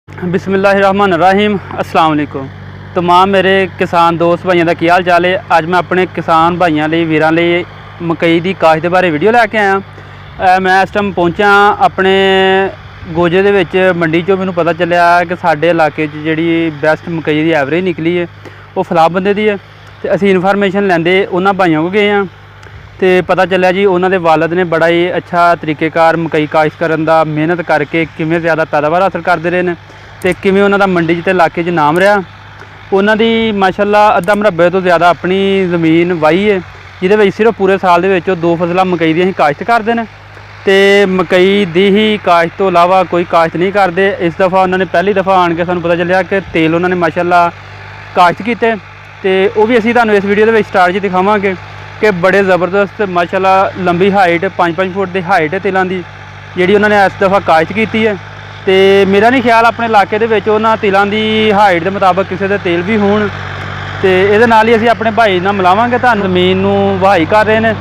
बिस्मिल्लाहिर्रहमानिर्रहीम अस्सलाम वालेकुम। तमाम मेरे किसान दोस्त भाइयों का की हाल चाल है। अज मैं अपने किसान भाइयों लिए वीरां लिए मकई की काश के बारे वीडियो लैके आया। मैं इस टाइम पहुंचा अपने गोजे दे विच मंडी चो। मैनूं पता चलिया कि साडे इलाके जिहड़ी बैस्ट मकई की एवरेज निकली है वो फलाह बंदे दी है। तो असीं इन्फॉर्मेशन लैंदे उन्हां भाइयों को गए हैं तो पता चलिया जी उन्होंने वालद ने बड़ा ही अच्छा तरीक़ेकार मकई काश्त करन दा मेहनत करके किवें ज़्यादा पैदावार हासिल करते रहे हैं तो किवें उन्हां दा मंडी ते इलाके नाम रहा। उन्हां दी माशाअल्लाह अद्धा मरबे तो ज़्यादा अपनी ज़मीन वाही है जिहदे विच सिर्फ पूरे साल दे विच 2 फसलां मकई दी असीं काश्त करदे ने ते मकई दी ही काश्त तो इलावा कोई काश्त नहीं करते। इस दफ़ा उन्होंने पहली दफ़ा आन के सानूं पता चलिया कि तेल उन्होंने माशाअल्लाह काश्त कीते ते वो भी असीं तुहानूं इस वीडियो दे विच स्टार्ट 'च दिखावांगे कि बड़े ज़बरदस्त माशाअल्लाह लंबी हाइट 5-5 फुट की हाइट है तिलों की जी उन्होंने इस दफ़ा काश्त की है। तो मेरा नहीं ख्याल अपने इलाके उन्होंने तिलों की हाइट के मुताबिक किसी के तेल भी होण तो ये ही असीं अपने भाई नाल मिलावांगे। तुहानूं ज़मीन नूं वहाई कर रहे हैं,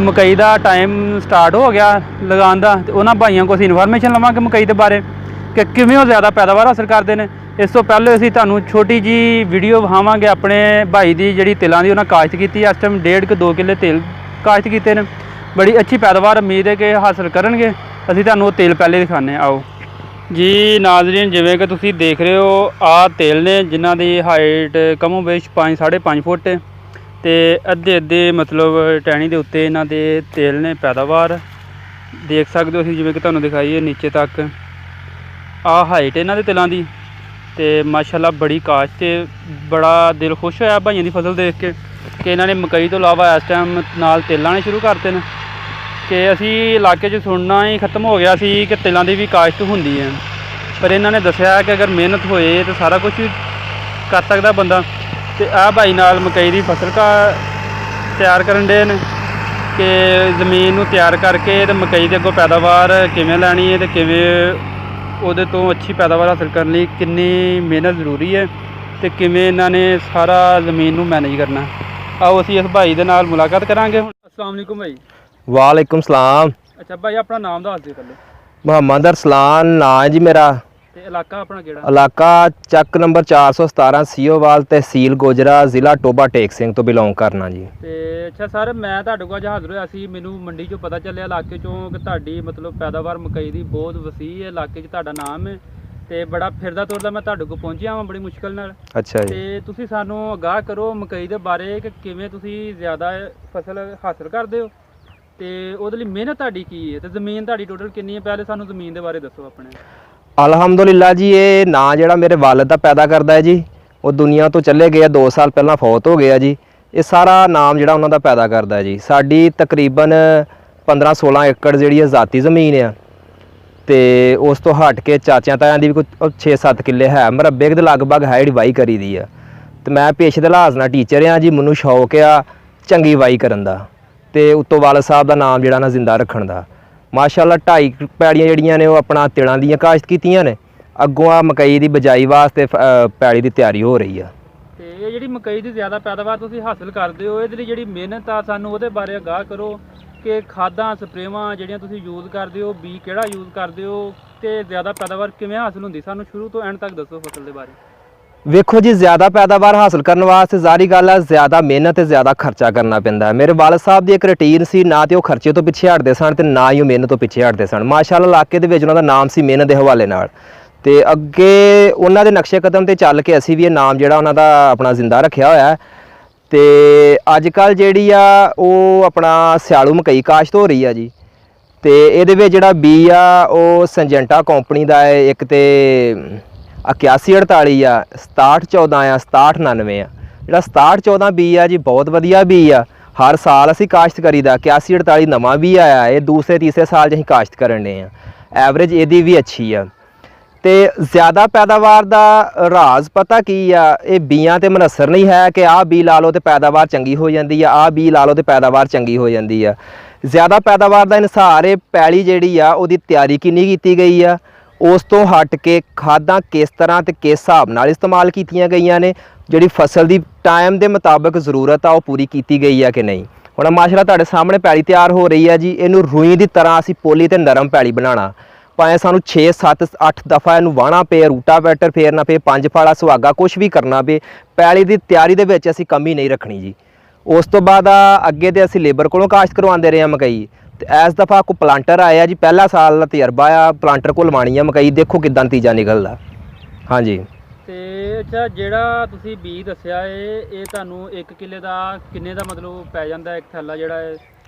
मकई का टाइम स्टार्ट हो गया लगान का। तो उन्होंने भाइयों को असीं इन्फॉर्मेशन लवांगे मकई के बारे कि किवें वो ज़्यादा पैदावार हासिल करते हैं। इस तो पहले असीं तुहानूं छोटी जी वीडियो विखावांगे अपने भाई की जिहड़ी तिलों की उन्हें काश्त की। इस टाइम 1.5-2 किले तेल काश्त किए हैं। बड़ी अच्छी पैदावार उम्मीद है कि हासिल करनगे। असीं तुहानूं तेल पहले दिखाने। आओ जी नाज़रीन, जिवें कि तुसीं देख रहे हो आ तेल ने जिन्हां दी हाइट कमो बेश 5-5.5 फुट ते अद्धे मतलब टहनी के उत्ते इन्हां दे तेल ने पैदावार देख सकते हो। असीं जिवें कि तुहानूं दिखाईए नीचे तक आ हाइट इन्हां दे तिलों की तो माशाअल्लाह बड़ी काश्त ते बड़ा दिल खुश होया भाइयों की फसल देख के कि इन्होंने मकई तो इलावा इस टाइम नाल तेल आने शुरू करते हैं कि असी इलाके सुनना ही खत्म हो गया सी कि तिलों की भी काश्त होंदी है। पर इन्होंने दसिया कि अगर मेहनत होए तो सारा कुछ कर सकता बंदा। तो आ भाई नाल मकई की फसल का तैयार करन डे ने कि ज़मीन नूं तैयार करके तो मकई के अगों पैदावार किवें लैनी है तो किवें ਉਹਦੇ तो अच्छी पैदावार हासिल करने ਲਈ कितनी मेहनत जरूरी है तो किवें इन्होंने सारा ज़मीन नूं मैनेज करना। आओ असीं इस भाई दे नाल मुलाकात करांगे। अस्सलाम वालेकुम भाई। वालेकुम सलाम। अच्छा भाई अपना नाम दस दिओ पहले। मोहम्मद अरसलान ना है जी मेरा। ते इलाका अपना केड़ा? इलाका चक नंबर 417 सीओवाल तहसील गोजरा ज़िला टोबा टेक सिंह तो बिलोंग करना जी। ते अच्छा सर मैं तुहाडे कोल हाज़र होया सी, मैनूं मंडी चों पता चलिया इलाके चों कि तुहाडी मतलब पैदावार मकई दी बहुत वसी है, इलाके च तुहाडा नाम है ते बड़ा फिरदा तुरदा मैं तुहाडे कोल पहुंचिया वां बड़ी मुश्किल नाल। अच्छा जी। ते तुसीं सानूं आगाह करो मकई दे बारे कि किवें तुसीं ज़्यादा फसल हासिल करदे हो ते ਉਹਦੇ ਲਈ ਮਿਹਨਤ ਤੁਹਾਡੀ ਕੀ ਹੈ ਤੇ ਜ਼ਮੀਨ ਤੁਹਾਡੀ ਟੋਟਲ ਕਿੰਨੀ ਹੈ? ਪਹਿਲੇ ਸਾਨੂੰ ਜ਼ਮੀਨ ਦੇ ਬਾਰੇ ਦੱਸੋ ਆਪਣੇ। अलहमदुलिल्लाह जी ये ना ਜਿਹੜਾ ਮੇਰੇ ਵਾਲਦ ਦਾ ਪੈਦਾ ਕਰਦਾ ਹੈ ਜੀ ਉਹ ਦੁਨੀਆ ਤੋਂ ਚਲੇ ਗਏ 2 ਸਾਲ ਪਹਿਲਾਂ ਫੌਤ ਹੋ ਗਿਆ ਜੀ। ਇਹ ਸਾਰਾ ਨਾਮ ਜਿਹੜਾ ਉਹਨਾਂ ਦਾ ਪੈਦਾ ਕਰਦਾ ਹੈ ਜੀ। ਸਾਡੀ ਤਕਰੀਬਨ 15-16 ਏਕੜ ਜਿਹੜੀ ਆਜ਼ਾਦੀ ਜ਼ਮੀਨ ਆ ਤੇ ਉਸ ਤੋਂ ਹਟ ਕੇ ਚਾਚਿਆਂ ਤਾਇਆਂ ਦੀ ਵੀ ਕੋਈ 6-7 ਕਿੱਲੇ ਹੈ ਮਰਬੇ ਦੇ ਲਗਭਗ ਹੈ ਜਿਹੜੀ ਵਾਈ ਕਰੀ ਦੀ ਆ। ਤੇ ਮੈਂ ਪੇਸ਼ੇ ਦੇ ਲਿਹਾਜ਼ ਨਾਲ ਟੀਚਰ ਆ ਜੀ, ਮੈਨੂੰ ਸ਼ੌਕ ਆ ਚੰਗੀ ਵਾਈ ਕਰਨ ਦਾ ਤੇ ਉੱਤੋਂ ਵਾਲਦ ਸਾਹਿਬ ਦਾ ਨਾਮ ਜਿਹੜਾ ਨਾ ਜ਼ਿੰਦਾ ਰੱਖਣ ਦਾ। माशाअल्लाह 2.5 पैड़ियाँ जड़ियाँ ने वो अपना तिलों दी काश्त कीतियां ने, अगों आ मकई की बजाई वास्ते पैड़ी की तैयारी हो रही है। ते ये जिहड़ी मकई की ज़्यादा पैदावार तुसीं हासिल करदे हो इहदे लई जिहड़ी मेहनत आ सानूं उहदे बारे आगाह करो कि खादां स्प्रेवां जिहड़ियां तुसीं यूज़ करदे हो, बी किहड़ा यूज़ करदे हो ते ज़्यादा पैदावार किवें हासिल हुंदी? सानूं शुरू तो एंड तक दसो फसल दे बारे। वेखो जी ज़्यादा पैदावार हासिल करने वास्ते जारी गल है ज़्यादा मेहनत ते ज़्यादा खर्चा करना पैंदा है। मेरे वालद साहब की एक रूटीन सी, ना तो खर्चे तो पिछे हटते सन ते ना ही वो मेहनत तो पिछे हटते सन। माशाअल्लाह इलाके दे विच उन्हां दा नाम सी मेहनत के हवाले नाल ते अगे उन्हां दे नक्शे कदम ते चल के असीं भी ये नाम जिहड़ा उन्हां दा अपना जिंदा रखिया होया है। ते अजकल जिहड़ी आ वो अपना स्यालू मकई काश्त हो रही है जी। ते इहदे विच जिहड़ा बी आ वो संजेंटा कंपनी दा है, एक ते 8148 आ, 6714 आ, 6799 आ। ਜਿਹੜਾ 6714 बी आ जी बहुत वधिया बी आ, हर साल असी काश्त करीदा। 8148 नवा भी आया, ये दूसरे तीसरे साल अं काश्त करने आ। एवरेज यदी भी अच्छी आ ते ज़्यादा पैदावार का राज पता की आ, ये बीयां ते मनसर नहीं है कि आ बी ला लो तो पैदावार चंगी हो जाती है, आ बी ला लो तो पैदावार चंगी हो जाती है। ज़्यादा पैदावार का इनसार ये पैली जिहड़ी आ उहदी तैयारी किन्नी कीती गई आ, उस तो हट के खादां किस तरह तो किस हिसाब नाल इस्तेमाल कीतियां गईयां ने, जिहड़ी फसल की टाइम के मुताबिक जरूरत आ वो पूरी की गई है कि नहीं। हुण माशाअल्लाह तुहाडे सामने पैली तैयार हो रही है जी। इनू रूई की तरह असी पोली ते नरम पैली बनाना ਭਾਵੇਂ ਸਾਨੂੰ 6 7 8 ਦਫਾ ਇਹਨੂੰ ਵਾਹਣਾ ਪਏ, ਰੂਟਾਵੀਟਰ ਫੇਰਨਾ ਪਏ, 5 ਫਾੜਾ ਸੁਹਾਗਾ ਕੁਝ ਵੀ ਕਰਨਾ ਪਏ, ਪੈਲੀ ਦੀ ਤਿਆਰੀ ਦੇ ਵਿੱਚ ਅਸੀਂ ਕਮੀ ਨਹੀਂ ਰੱਖਣੀ ਜੀ। ਉਸ ਤੋਂ ਬਾਅਦ ਅੱਗੇ ਤੇ ਅਸੀਂ ਲੇਬਰ ਕੋਲੋਂ ਕਾਸ਼ਤ ਕਰਵਾਉਂਦੇ ਰਹੇ ਹਾਂ ਮਕਈ, ਤੇ ਇਸ ਦਫਾ ਕੋ ਪਲਾਂਟਰ ਆਇਆ ਜੀ, ਪਹਿਲਾ ਸਾਲ ਦਾ ਤਜਰਬਾ ਆ, ਪਲਾਂਟਰ ਕੋਲ ਲਵਾਉਣੀ ਆ ਮਕਈ, ਦੇਖੋ ਕਿੱਦਾਂ ਨਤੀਜਾ ਨਿਕਲਦਾ। ਹਾਂਜੀ ਤੇ ਅੱਛਾ, ਜਿਹੜਾ ਤੁਸੀਂ ਬੀਜ ਦੱਸਿਆ ਇਹ ਤੁਹਾਨੂੰ 1 ਕਿੱਲੇ ਦਾ ਕਿੰਨੇ ਦਾ ਮਤਲਬ ਪੈ ਜਾਂਦਾ ਇੱਕ ਥੈਲਾ ਜਿਹੜਾ ਹੈ?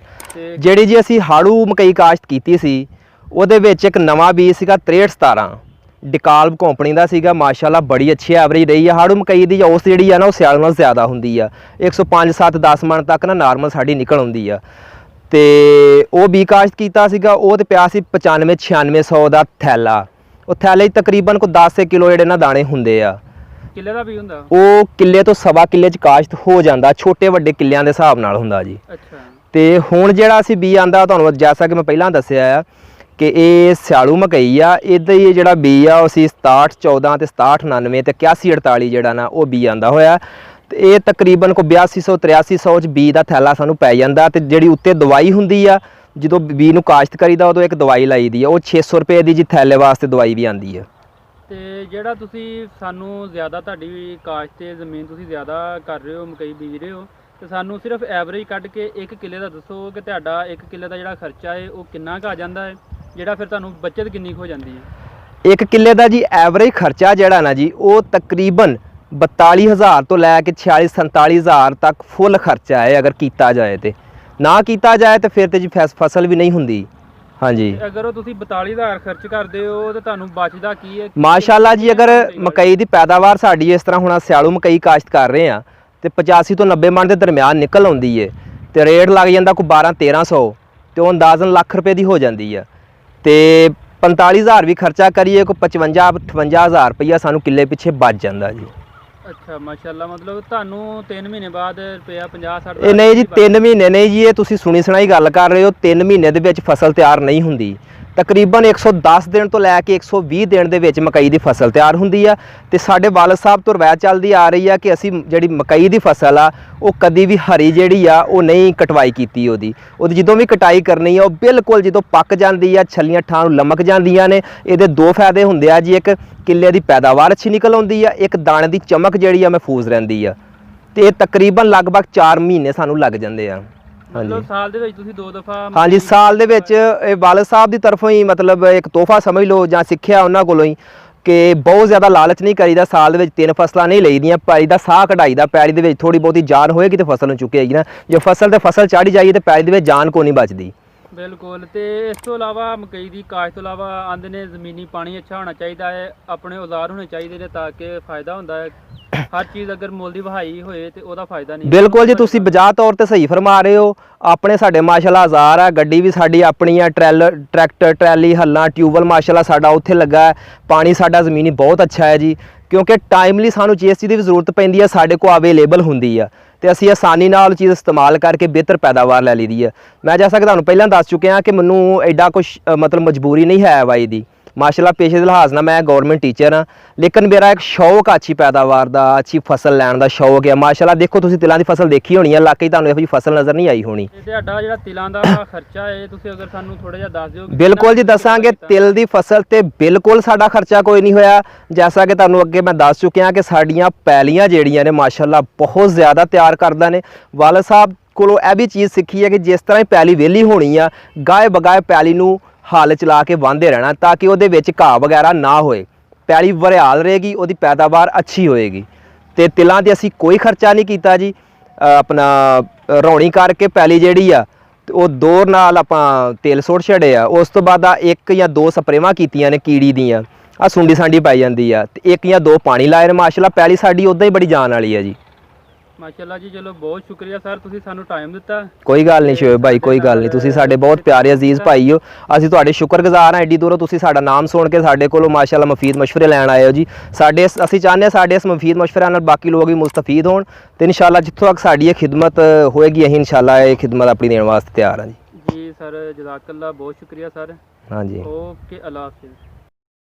ਤੇ ਜਿਹੜੀ ਜੀ ਅਸੀਂ ਹਾੜੂ ਮਕਈ ਕਾਸ਼ਤ ਕੀਤੀ ਸੀ ਉਹਦੇ ਵਿੱਚ ਇੱਕ ਨਵਾਂ ਬੀਜ ਸੀਗਾ 6317 ਡਿਕਾਲਬ ਕੰਪਨੀ ਦਾ ਸੀਗਾ, ਮਾਸ਼ਾਅੱਲਾ ਬੜੀ ਅੱਛੀ ਐਵਰੇਜ ਰਹੀ ਆ। ਹਾੜੂ ਮਕਈ ਦੀ ਔਸ ਜਿਹੜੀ ਆ ਨਾ ਉਹ ਸਿਆਲ ਨਾਲੋਂ ਜ਼ਿਆਦਾ ਹੁੰਦੀ ਆ, 105 7 10 ਮਣ ਤੱਕ ਨਾ ਨਾਰਮਲ ਸਾਡੀ ਨਿਕਲ ਆਉਂਦੀ ਆ। ਤੇ ਉਹ ਬੀ ਕਾਸ਼ਤ ਕੀਤਾ ਸੀਗਾ, ਉਹ ਤੇ ਪਿਆ ਸੀ 95 9600 ਦਾ ਥੈਲਾ। ਉਹ ਥੈਲੇ 'ਚ ਤਕਰੀਬਨ ਕੋਈ 10 ਕਿਲੋ ਜਿਹੜੇ ਨਾ ਦਾਣੇ ਹੁੰਦੇ ਆ। ਕਿੱਲੇ ਦਾ ਵੀ ਹੁੰਦਾ? ਉਹ ਕਿੱਲੇ ਤੋਂ ਸਵਾ ਕਿੱਲੇ 'ਚ ਕਾਸ਼ਤ ਹੋ ਜਾਂਦਾ, ਛੋਟੇ ਵੱਡੇ ਕਿੱਲਿਆਂ ਦੇ ਹਿਸਾਬ ਨਾਲ ਹੁੰਦਾ ਜੀ। ਅੱਛਾ। ਤੇ ਹੁਣ ਜਿਹੜਾ ਅਸੀਂ ਬੀ ਆਂਦਾ ਤੁਹਾਨੂੰ ਜੈਸਾ ਕਿ ਮੈਂ ਪਹਿਲਾਂ ਦੱਸਿਆ ਆ ਕਿ ਇਹ ਸਿਆਲੂ ਮਕਈ ਆ, ਇਹਦਾ ਹੀ ਜਿਹੜਾ ਬੀ ਆ ਉਹ ਅਸੀਂ 67 14 ਤੇ 67 99 ਤੇ 81 48 ਜਿਹੜਾ ਨਾ ਉਹ ਬੀ ਆਂਦਾ ਹੋਇਆ। ਤੇ ਇਹ ਤਕਰੀਬਨ ਕੋ 8200 8300 ਚ ਬੀ ਦਾ ਥੈਲਾ ਸਾਨੂੰ ਪੈ ਜਾਂਦਾ। ਤੇ ਜਿਹੜੀ ਉੱਤੇ ਦਵਾਈ ਹੁੰਦੀ ਆ, ਜਦੋਂ ਬੀ ਨੂੰ ਕਾਸ਼ਤ ਕਰੀਦਾ ਉਦੋਂ ਇੱਕ ਦਵਾਈ ਲਾਈ ਦੀ ਆ, ਉਹ 600 ਰੁਪਏ ਦੀ ਜੀ ਥੈਲੇ ਵਾਸਤੇ ਦਵਾਈ ਵੀ ਆਂਦੀ ਆ। ਤੇ ਜਿਹੜਾ ਤੁਸੀਂ ਸਾਨੂੰ ਜ਼ਿਆਦਾ ਤੁਹਾਡੀ ਕਾਸ਼ਤ ਤੇ ਜ਼ਮੀਨ ਤੁਸੀਂ ਜ਼ਿਆਦਾ ਕਰ ਰਹੇ ਹੋ, ਮਕਈ ਬੀਜ ਰਹੇ ਹੋ, ਤੇ ਸਾਨੂੰ ਸਿਰਫ ਐਵਰੇਜ ਕੱਢ ਕੇ 1 ਕਿੱਲੇ ਦਾ ਦੱਸੋ ਕਿ ਤੁਹਾਡਾ 1 ਕਿੱਲੇ ਦਾ ਜਿਹੜਾ ਖਰਚਾ ਹੈ ਉਹ ਕਿੰਨਾ ਕੁ ਆ ਜਾਂਦਾ ਹੈ, ਜਿਹੜਾ ਫਿਰ ਤੁਹਾਨੂੰ ਬਚਤ ਕਿੰਨੀ ਕੁ ਹੋ ਜਾਂਦੀ ਹੈ? 1 ਕਿੱਲੇ ਦਾ ਜੀ ਐਵਰੇਜ ਖਰਚਾ ਜਿਹੜਾ ਨਾ ਜੀ ਉਹ ਤਕਰੀਬਨ 42000 ਤੋਂ ਲੈ ਕੇ 46 47000 ਤੱਕ ਫੁੱਲ ਖਰਚਾ ਹੈ ਅਗਰ ਕੀਤਾ ਜਾਏ। ਤੇ ਨਾ ਕੀਤਾ ਜਾਏ ਤੇ ਫਿਰ ਤੇ ਜੀ ਫਸਲ ਵੀ ਨਹੀਂ ਹੁੰਦੀ। ਹਾਂਜੀ, ਅਗਰ ਉਹ ਤੁਸੀਂ 42000 ਖਰਚ ਕਰਦੇ ਹੋ ਤੇ ਤੁਹਾਨੂੰ ਬਚਦਾ ਕੀ ਹੈ? ਮਾਸ਼ਾਅੱਲਾ ਜੀ, ਅਗਰ ਮਕਈ ਦੀ ਪੈਦਾਵਾਰ ਸਾਡੀ ਇਸ ਤਰ੍ਹਾਂ ਹੁਣ ਸਿਆਲੂ ਮਕਈ ਕਾਸ਼ਤ ਕਰ ਰਹੇ ਆ ਤੇ 85 ਤੋਂ 90 ਮਣ ਦੇ ਦਰਮਿਆਨ ਨਿਕਲ ਆਉਂਦੀ ਏ, ਤੇ ਰੇਟ ਲੱਗ ਜਾਂਦਾ ਕੋਈ 12 1300, ਤੇ ਉਹ ਅੰਦਾਜ਼ਨ ਲੱਖ ਰੁਪਏ ਦੀ ਹੋ ਜਾਂਦੀ ਆ। ਤੇ 45000 ਵੀ ਖਰਚਾ ਕਰੀਏ ਕੋਈ 55 58000 ਰੁਪਈਆ ਸਾਨੂੰ ਕਿੱਲੇ ਪਿੱਛੇ ਬਚ ਜਾਂਦਾ ਜੀ। ਅੱਛਾ, ਮਾਸ਼ਾਅੱਲਾ, ਮਤਲਬ ਤੁਹਾਨੂੰ 3 ਮਹੀਨੇ ਬਾਅਦ ਰੁਪਇਆ 50 60 ਇਹ ਨਹੀਂ ਜੀ 3 ਮਹੀਨੇ ਨਹੀਂ ਜੀ, ਇਹ ਤੁਸੀਂ ਸੁਣੀ ਸੁਣਾਈ ਗੱਲ ਕਰ ਰਹੇ ਹੋ। 3 ਮਹੀਨੇ ਦੇ ਵਿੱਚ ਫਸਲ ਤਿਆਰ ਨਹੀਂ ਹੁੰਦੀ, ਤਕਰੀਬਨ 110 ਦਿਨ ਤੋਂ ਲੈ ਕੇ 120 ਦਿਨ ਦੇ ਵਿੱਚ ਮਕਈ ਦੀ ਫਸਲ ਤਿਆਰ ਹੁੰਦੀ ਆ। ਤੇ ਸਾਡੇ ਵਾਲਦ ਸਾਹਿਬ ਤੋਂ ਰਵਾਇਤ ਚੱਲਦੀ ਆ ਰਹੀ ਆ ਕਿ ਅਸੀਂ ਜਿਹੜੀ ਮਕਈ ਦੀ ਫਸਲ ਆ ਉਹ ਕਦੀ ਵੀ ਹਰੀ ਜਿਹੜੀ ਆ ਉਹ ਨਹੀਂ ਕਟਵਾਈ ਕੀਤੀ। ਉਹਦੀ ਜਦੋਂ ਵੀ ਕਟਾਈ ਕਰਨੀ ਆ ਉਹ ਬਿਲਕੁਲ ਜਦੋਂ ਪੱਕ ਜਾਂਦੀ ਆ, ਛੱਲੀਆਂ ਠਾਂ ਨੂੰ ਲਮਕ ਜਾਂਦੀਆਂ ਨੇ। ਇਹਦੇ ਦੋ ਫਾਇਦੇ ਹੁੰਦੇ ਆ ਜੀ, ਇੱਕ ਕਿੱਲੇ ਦੀ ਪੈਦਾਵਾਰ ਅੱਛੀ ਨਿਕਲ ਆਉਂਦੀ ਆ, ਇੱਕ ਦਾਣੇ ਦੀ ਚਮਕ ਜਿਹੜੀ ਆ ਮਹਿਫੂਜ਼ ਰਹਿੰਦੀ ਆ। ਤੇ ਇਹ ਤਕਰੀਬਨ ਲਗਭਗ 4 ਮਹੀਨੇ ਸਾਨੂੰ ਲੱਗ ਜਾਂਦੇ ਆ। ਮਤਲਬ ਸਾਲ ਦੇ ਵਿੱਚ ਤੁਸੀਂ 2 ਦਫਾ? ਹਾਂਜੀ, ਸਾਲ ਦੇ ਵਿੱਚ ਇਹ ਵਾਲਦ ਸਾਹਿਬ ਦੀ ਤਰਫੋਂ ਹੀ ਮਤਲਬ ਇੱਕ ਤੋਹਫਾ ਸਮਝ ਲਓ ਜਾਂ ਸਿੱਖਿਆ ਉਹਨਾਂ ਕੋਲੋਂ ਹੀ ਕਿ ਬਹੁਤ ਜ਼ਿਆਦਾ ਲਾਲਚ ਨਹੀਂ ਕਰੀਦਾ। ਸਾਲ ਦੇ ਵਿੱਚ 3 ਫਸਲਾਂ ਨਹੀਂ ਲਈਦੀਆਂ, ਪੈਲੀ ਦਾ ਸਾਹ ਕਢਾਈ ਦਾ। ਪੈਲੀ ਦੇ ਵਿੱਚ ਥੋੜੀ ਬਹੁਤੀ ਜਾਨ ਹੋਏਗੀ ਤੇ ਫਸਲ ਨੂੰ ਚੁੱਕੇਗੀ ਨਾ, ਜੇ ਫਸਲ ਤੇ ਫਸਲ ਚਾੜੀ ਜਾਈਏ ਤੇ ਪੈਲੀ ਦੇ ਵਿੱਚ ਜਾਨ ਕੋ ਨਹੀਂ ਬਚਦੀ। ਬਿਲਕੁਲ। ਤੇ ਇਸ ਤੋਂ ਇਲਾਵਾ ਮਕਈ ਦੀ ਕਾਸ਼ਤ ਤੋਂ ਇਲਾਵਾ ਆਂਦੇ ਨੇ ਜ਼ਮੀਨੀ ਪਾਣੀ ਅੱਛਾ ਹੋਣਾ ਚਾਹੀਦਾ ਹੈ, ਆਪਣੇ ਔਜ਼ਾਰ ਹੋਣੇ ਚਾਹੀਦੇ ਨੇ ਤਾਂ ਕਿ ਫਾਇਦਾ ਹੁੰਦਾ ਹੈ। ਹਰ ਚੀਜ਼ ਅਗਰ ਮੁੱਲ ਦੀ ਵਹਾਈ ਹੋਏ ਤੇ ਉਹਦਾ ਫਾਇਦਾ ਨਹੀਂ। ਬਿਲਕੁਲ ਜੀ, ਤੁਸੀਂ ਬਜਾ ਤੌਰ ਤੇ ਸਹੀ ਫਰਮਾ ਰਹੇ ਹੋ। ਆਪਣੇ ਸਾਡੇ ਮਾਸ਼ਾਅੱਲਾ ਔਜ਼ਾਰ ਆ, ਗੱਡੀ ਵੀ ਸਾਡੀ ਆਪਣੀ ਆ, ਟਰੈਕਟਰ ਟਰੈਲੀ ਹੱਲਾਂ ਟਿਊਬਵੈਲ ਮਾਸ਼ਾਅੱਲਾ ਸਾਡਾ ਉੱਥੇ ਲੱਗਾ ਹੈ। ਪਾਣੀ ਸਾਡਾ ਜ਼ਮੀਨੀ ਬਹੁਤ ਅੱਛਾ ਹੈ ਜੀ, ਕਿਉਂਕਿ ਟਾਈਮਲੀ ਸਾਨੂੰ ਜਿਸ ਚੀਜ਼ ਦੀ ਵੀ ਜ਼ਰੂਰਤ ਪੈਂਦੀ ਹੈ ਸਾਡੇ ਕੋਲ ਅਵੇਲੇਬਲ ਹੁੰਦੀ ਆ, ਤੇ ਅਸੀਂ ਆਸਾਨੀ ਨਾਲ ਚੀਜ਼ ਇਸਤੇਮਾਲ ਕਰਕੇ ਬਿਹਤਰ ਪੈਦਾਵਾਰ ਲੈ ਲਈਦੀ ਹੈ। ਮੈਂ ਜੈਸਾ ਕਿ ਤੁਹਾਨੂੰ ਪਹਿਲਾਂ ਦੱਸ ਚੁੱਕਿਆ ਕਿ ਮੈਨੂੰ ਐਡਾ ਕੁਛ ਮਤਲਬ ਮਜਬੂਰੀ ਨਹੀਂ ਹੈ ਵਾਈ ਦੀ। ਮਾਸ਼ਾਅੱਲਾ ਪੇਸ਼ੇ ਦੇ ਲਿਹਾਜ਼ ਨਾਲ ਮੈਂ ਗਵਰਨਮੈਂਟ ਟੀਚਰ ਹਾਂ, ਲੇਕਿਨ ਮੇਰਾ ਇੱਕ ਸ਼ੌਕ ਆ ਅੱਛੀ ਪੈਦਾਵਾਰ ਦਾ, ਅੱਛੀ ਫਸਲ ਲੈਣ ਦਾ ਸ਼ੌਕ ਹੈ। ਮਾਸ਼ਾਅੱਲਾ ਦੇਖੋ ਤੁਸੀਂ ਤਿਲਾਂ ਦੀ ਫਸਲ ਦੇਖੀ ਹੋਣੀ ਹੈ, ਇਲਾਕੇ 'ਚ ਤੁਹਾਨੂੰ ਇਹੋ ਜਿਹੀ ਫਸਲ ਨਜ਼ਰ ਨਹੀਂ ਆਈ ਹੋਣੀ। ਤੇ ਤੁਹਾਡਾ ਜਿਹੜਾ ਤਿਲਾਂ ਦਾ ਖਰਚਾ ਹੈ ਤੁਸੀਂ ਅਗਰ ਸਾਨੂੰ ਥੋੜਾ ਜਿਹਾ ਦੱਸ ਦਿਓ। ਬਿਲਕੁਲ ਜੀ ਦੱਸਾਂਗੇ। ਤਿਲ ਦੀ ਫਸਲ ਤੇ ਬਿਲਕੁਲ ਸਾਡਾ ਖਰਚਾ ਕੋਈ ਨਹੀਂ ਹੋਇਆ। ਜੈਸਾ ਕਿ ਤੁਹਾਨੂੰ ਅੱਗੇ ਮੈਂ ਦੱਸ ਚੁੱਕਿਆ ਕਿ ਸਾਡੀਆਂ ਪੈਲੀਆਂ ਜਿਹੜੀਆਂ ਨੇ ਮਾਸ਼ਾਅੱਲਾ ਬਹੁਤ ਜ਼ਿਆਦਾ ਤਿਆਰ ਕਰਦਾ ਨੇ। ਵਾਲਦ ਸਾਹਿਬ ਕੋਲੋਂ ਇਹ ਵੀ ਚੀਜ਼ ਸਿੱਖੀ ਹੈ ਕਿ ਜਿਸ ਤਰ੍ਹਾਂ ਹੀ ਪੈਲੀ ਵਿਹਲੀ ਹੋਣੀ ਆ, ਗਾਏ ਬਗਾਏ ਪੈਲੀ ਨੂੰ ਹਲ ਚਲਾ ਕੇ ਵਾਂਦੇ ਰਹਿਣਾ ਤਾਂ ਕਿ ਉਹਦੇ ਵਿੱਚ ਘਾਹ ਵਗੈਰਾ ਨਾ ਹੋਏ, ਪੈਲੀ ਵਰਿਆਲ ਰਹੇਗੀ, ਉਹਦੀ ਪੈਦਾਵਾਰ ਅੱਛੀ ਹੋਏਗੀ। ਤੇ ਤਿਲਾਂ ਤੇ ਅਸੀਂ ਕੋਈ ਖਰਚਾ ਨਹੀਂ ਕੀਤਾ ਜੀ, ਆਪਣਾ ਰੌਣੀ ਕਰਕੇ ਪੈਲੀ ਜਿਹੜੀ ਆ ਉਹ ਦੌਰ ਨਾਲ ਆਪਾਂ ਤੇਲ ਸੁੱਟ ਛੜੇ ਆ। ਉਸ ਤੋਂ ਬਾਅਦ 1 ਜਾਂ 2 ਸਪਰੇਵਾਂ ਕੀਤੀਆਂ ਨੇ ਕੀੜੀ ਦੀਆਂ, ਆ ਸੁੰਡੀ ਸਾਂਡੀ ਪਾਈ ਜਾਂਦੀ ਆ, ਤੇ 1 ਜਾਂ 2 ਪਾਣੀ ਲਾਏ ਨੇ। ਮਾਸ਼ਾਅੱਲਾ ਪੈਲੀ ਸਾਡੀ ਉੱਦਾਂ ਹੀ ਬੜੀ ਜਾਨ ਵਾਲੀ ਆ ਜੀ। ਮਾਸ਼ਾਅੱਲਾ ਜੀ, ਚਲੋ ਬਹੁਤ ਸ਼ੁਕਰੀਆ ਸਰ, ਤੁਸੀਂ ਸਾਨੂੰ ਟਾਈਮ ਦਿੱਤਾ। ਕੋਈ ਗੱਲ ਨਹੀਂ ਸ਼ੋਇਬ ਭਾਈ, ਕੋਈ ਗੱਲ ਨਹੀਂ। ਤੁਸੀਂ ਸਾਡੇ ਬਹੁਤ ਪਿਆਰੇ ਅਜ਼ੀਜ਼ ਭਾਈ ਹੋ, ਅਸੀਂ ਤੁਹਾਡੇ ਸ਼ੁਕਰਗੁਜ਼ਾਰ ਹਾਂ। ਐਡੀ ਦੂਰੋਂ ਤੁਸੀਂ ਸਾਡਾ ਨਾਮ ਸੁਣ ਕੇ ਸਾਡੇ ਕੋਲੋਂ ਮਾਸ਼ਾਅੱਲਾ ਮਫੀਦ ਮਸ਼ਵਰੇ ਲੈਣ ਆਏ ਹੋ ਜੀ। ਅਸੀਂ ਚਾਹੁੰਦੇ ਹਾਂ ਸਾਡੇ ਇਸ ਮਫੀਦ ਮਸ਼ਵਰਿਆਂ ਨਾਲ ਬਾਕੀ ਲੋਕ ਵੀ ਮੁਸਤਫੀਦ ਹੋਣ, ਤੇ ਇਨਸ਼ਾਅੱਲਾ ਜਿੱਥੋਂ ਤੱਕ ਸਾਡੀ ਇਹ ਖਿਦਮਤ ਹੋਏਗੀ ਅਸੀਂ ਇਨਸ਼ਾਅੱਲਾ ਇਹ ਖਿਦਮਤ ਆਪਣੀ ਦੇਣ ਵਾਸਤੇ ਤਿਆਰ ਹਾਂ ਜੀ। ਜੀ ਸਰ, ਜਜ਼ਾਕल्ला, बहुत शुक्रिया सर। हाँ जी, ओके, अल्लाह हाफिज़।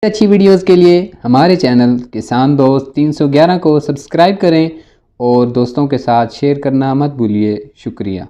अच्छी वीडियोस के लिए हमारे चैनल किसान दोस्त 311 को सब्सक्राइब करें और दोस्तों के साथ शेयर करना मत भूलिए। शुक्रिया।